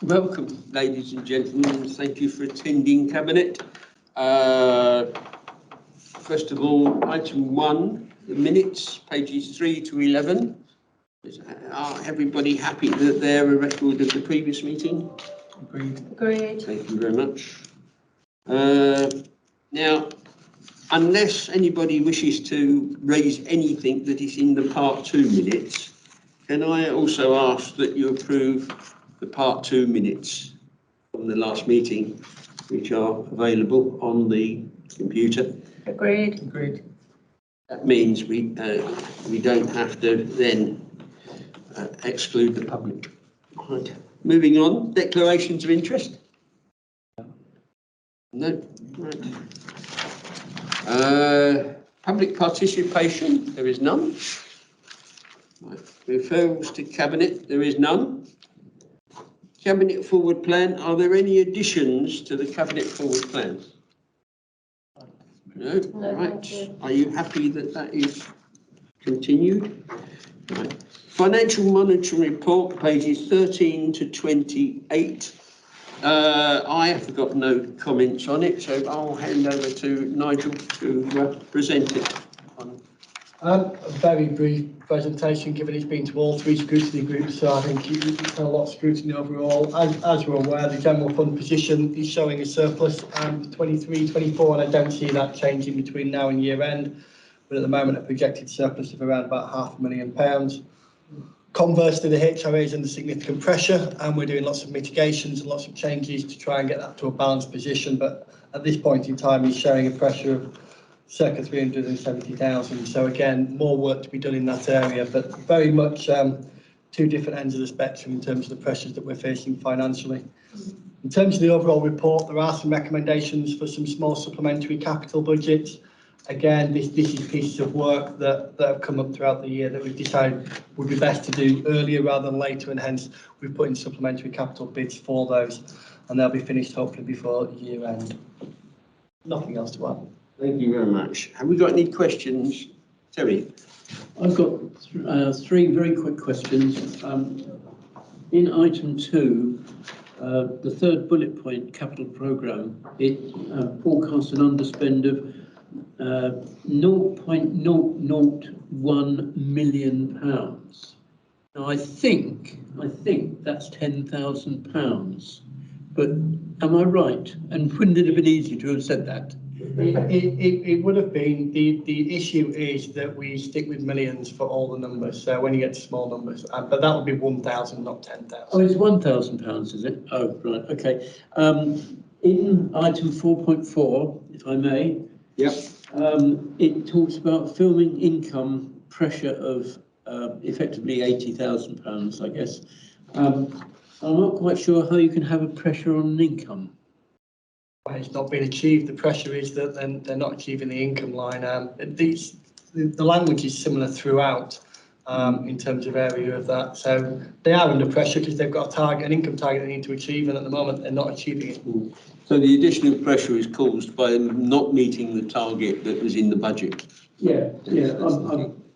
Welcome, ladies and gentlemen. Thank you for attending Cabinet. First of all, item 1, the minutes, pages 3 to 11. Are everybody happy that they're a record of the previous meeting? Agreed. Agreed. Thank you very much. Now, unless anybody wishes to raise anything that is in the part 2 minutes, can I also ask that you approve the part 2 minutes from the last meeting, which are available on the computer? Agreed. Agreed. That means we don't have to then exclude the public. Right. Moving on, declarations of interest. No. Right. Public participation, there is none. Right. Referrals to Cabinet, there is none. Cabinet forward plan, are there any additions to the Cabinet forward plan? No? No, Right. thank you. Are you happy that that is continued? Right. Financial monitoring report, pages 13 to 28. I have got no comments on it, so I'll hand over to Nigel to present it. A very brief presentation, given it's been to all 3 scrutiny groups, so I think it's a lot of scrutiny overall. As we're aware, the general fund position is showing a surplus 23-24, and I don't see that changing between now and year end. But at the moment, a projected surplus of around about £500,000. Conversely, the HRA is under significant pressure, and we're doing lots of mitigations and lots of changes to try and get that to a balanced position. But at this point in time, he's showing a pressure of circa 370,000. So again, more work to be done in that area, but very much 2 different ends of the spectrum in terms of the pressures that we're facing financially. In terms of the overall report, there are some recommendations for some small supplementary capital budgets. Again, this is pieces of work that have come up throughout the year that we've decided would be best to do earlier rather than later, and hence we've put in supplementary capital bids for those, and they'll be finished hopefully before year end. Nothing else to add. Thank you very much. Have we got any questions? Terry? I've got 3 very quick questions. In item 2, the 3rd bullet point, capital programme, it forecasts an underspend of £0.001 million. Now, I think that's £10,000. But am I right? And wouldn't it have been easy to have said that? It would have been. The issue is that we stick with millions for all the numbers. So when you get to small numbers, but that would be 1,000, not 10,000. Oh, it's £1,000, is it? Oh, right. Okay. In item 4.4, if I may. Yep. It talks about filming income pressure of effectively £80,000, I guess. I'm not quite sure how you can have a pressure on an income. Well, it's not been achieved. The pressure is that they're not achieving the income line. The language is similar throughout in terms of area of that. So they are under pressure because they've got a target, an income target they need to achieve, and at the moment they're not achieving it. So the additional pressure is caused by them not meeting the target that was in the budget? Yeah.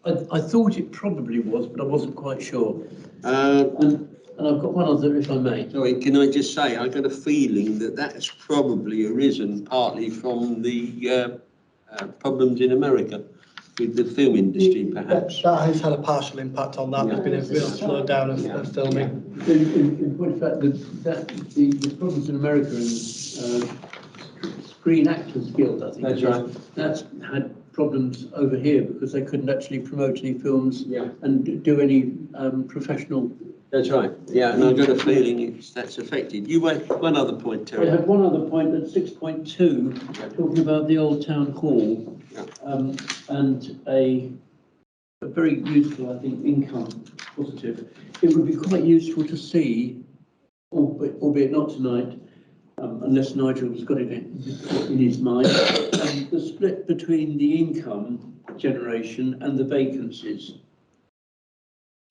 I thought it probably was, but I wasn't quite sure. And I've got one other, if I may. Sorry, can I just say, I got a feeling that that's probably arisen partly from the problems in America with the film industry, perhaps. That has had a partial impact on that. There's been a real slowdown of filming. In point of fact, the problems in America and Screen Actors Guild, I think. That's right. That's had problems over here because they couldn't actually promote any films and do any professional. That's right. Yeah, and I've got a feeling that's affected. You went one other point, Terry. I had one other point at 6.2, talking about the Old Town Hall, and a very useful, I think, income positive. It would be quite useful to see, albeit not tonight, unless Nigel has got it in his mind, the split between the income generation and the vacancies.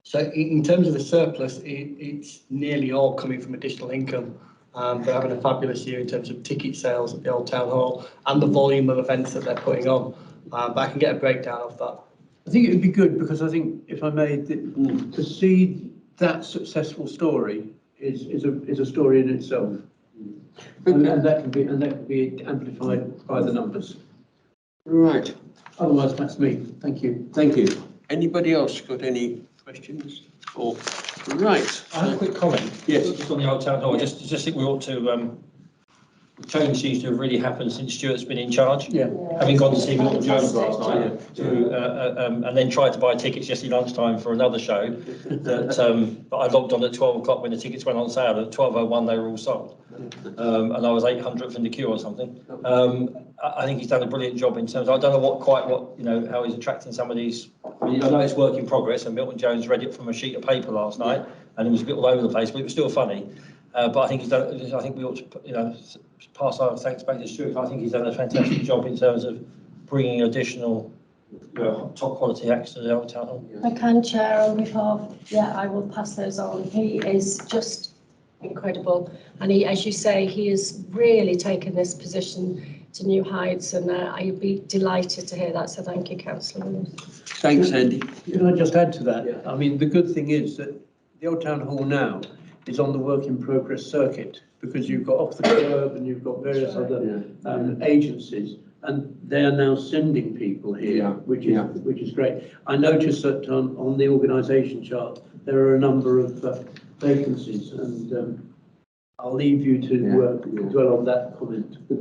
So in terms of the surplus, it's nearly all coming from additional income. They're having a fabulous year in terms of ticket sales at the Old Town Hall and the volume of events that they're putting on. But I can get a breakdown of that. I think it would be good because I think, if I may, to see that successful story is a story in itself. And that can be amplified by the numbers. Right. Otherwise, that's me. Thank you. Thank you. Anybody else got any questions? Or right. I have a quick comment. Yes. Just on the old town hall. I just think we ought to. Change seems to have really happened since Stuart's been in charge. Yeah. Having gone to see Milton Jones last night, and then tried to buy tickets yesterday lunchtime for another show. But I logged on at 12 o'clock when the tickets went on sale. At 12:01 they were all sold, and I was 800th in the queue or something. I think he's done a brilliant job in terms. I don't know how he's attracting some of these. I know it's work in progress, and Milton Jones read it from a sheet of paper last night, and it was a bit all over the place, but it was still funny. But I think he's done. I think we ought to, pass our thanks back to Stuart. I think he's done a fantastic job in terms of bringing additional, top quality acts to the old town hall. I can, Chair, on behalf. Yeah, I will pass those on. He is just incredible, and he, as you say, he has really taken this position to new heights, and I'd be delighted to hear that. So thank you, Councillor. Thanks, Andy. Can I just add to that? Yeah. I mean, the good thing is that the old town hall now is on the work in progress circuit, because you've got Off the Curb and you've got various other agencies, and they are now sending people here, which is great. I noticed that on the organisation chart there are a number of vacancies, and I'll leave you to dwell on that comment. The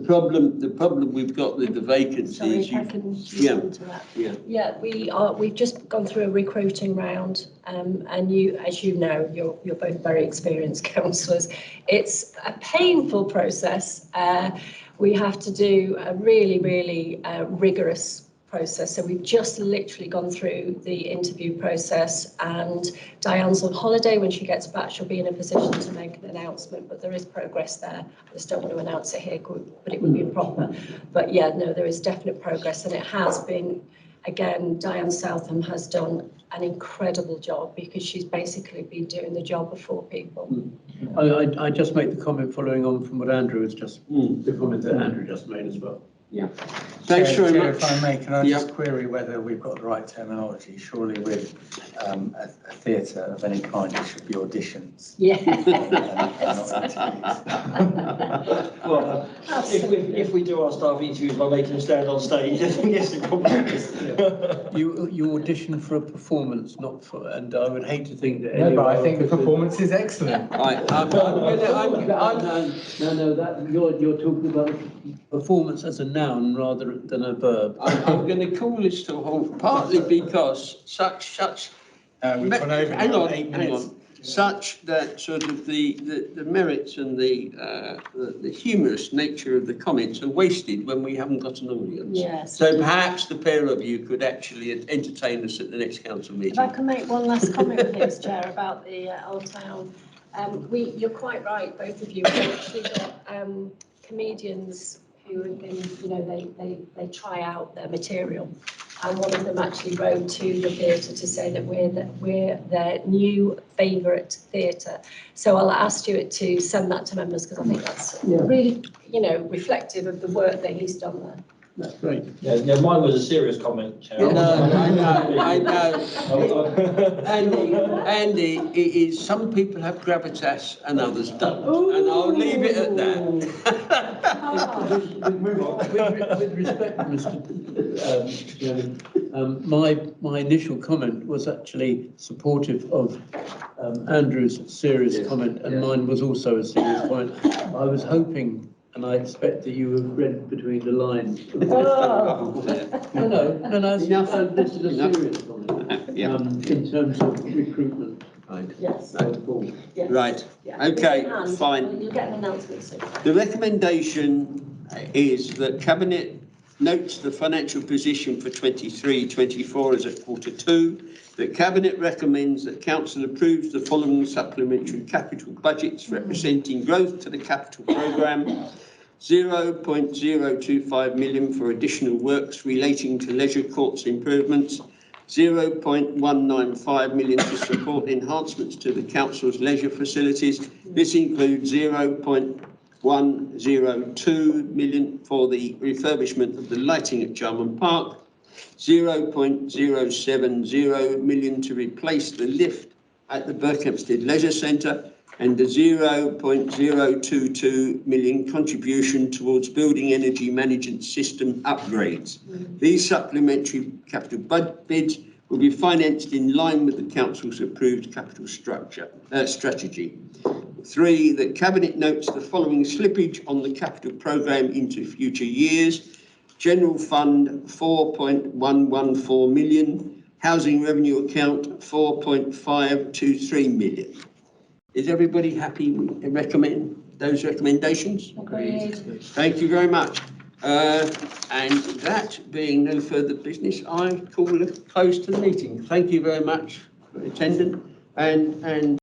problem we've got with the vacancies. Sorry, if I can respond to that. Yeah, we've just gone through a recruiting round, and you, as you know, you're both very experienced councillors. It's a painful process. We have to do a really rigorous process. So we've just literally gone through the interview process, and Diane's on holiday. When she gets back, she'll be in a position to make an announcement, but there is progress there. I just don't want to announce it here, but it would be improper. But yeah, no, there is definite progress, and it has been, again, Diane Southam has done an incredible job, because she's basically been doing the job of 4 people. I just make the comment following on from what Andrew has just, the comment that Andrew just made as well. Yeah. Thanks very much. If I may, can I just query whether we've got the right terminology? Surely with a theatre of any kind, it should be auditions. Yeah. Well, if we do our staff interviews by making them stand on stage, I think it's a compliment. You audition for a performance, not for, and I would hate to think that. No, but I think the performance is excellent. No, that you're talking about performance as a noun rather than a verb. I'm going to call this to a halt, partly because such We've gone over hang now, on, 8 minutes. such that sort of the merits and the humorous nature of the comments are wasted when we haven't got an audience. Yes. So perhaps the pair of you could actually entertain us at the next council meeting. If I can make one last comment, please, Chair, about the Old Town. You're quite right, both of you. We've actually got comedians who have been, they try out their material, and one of them actually wrote to the theatre to say that we're their new favourite theatre. So I'll ask Stuart to send that to members, because I think that's really, reflective of the work that he's done there. That's great. Yeah, mine was a serious comment, Chair. I know. Andy, it is, some people have gravitas and others don't. Ooh. And I'll leave it at that. With respect, Mr. Chairman, my initial comment was actually supportive of Andrew's serious comment, and mine was also a serious point. I was hoping, and I expect that you have read between the lines. Oh. No. This is a serious comment. In terms of recruitment. Right. Yes. Yes. Right. Yeah. Okay. Fine. You'll get an announcement soon. The recommendation is that Cabinet notes the financial position for 23-24 as at Q2. That Cabinet recommends that Council approves the following supplementary capital budgets representing growth to the capital programme: 0.025 million for additional works relating to leisure courts improvements, 0.195 million to support enhancements to the Council's leisure facilities. This includes 0.102 million for the refurbishment of the lighting at Jarman Park, 0.070 million to replace the lift at the Berkhamsted Leisure Centre, and the 0.022 million contribution towards building energy management system upgrades. These supplementary capital bids will be financed in line with the council's approved capital strategy. 3, the Cabinet notes the following slippage on the capital programme into future years. General Fund 4.114 million, Housing Revenue Account 4.523 million. Is everybody happy with those recommendations? Agreed. Thank you very much. And that being no further business, I call a close to the meeting. Thank you very much for attending and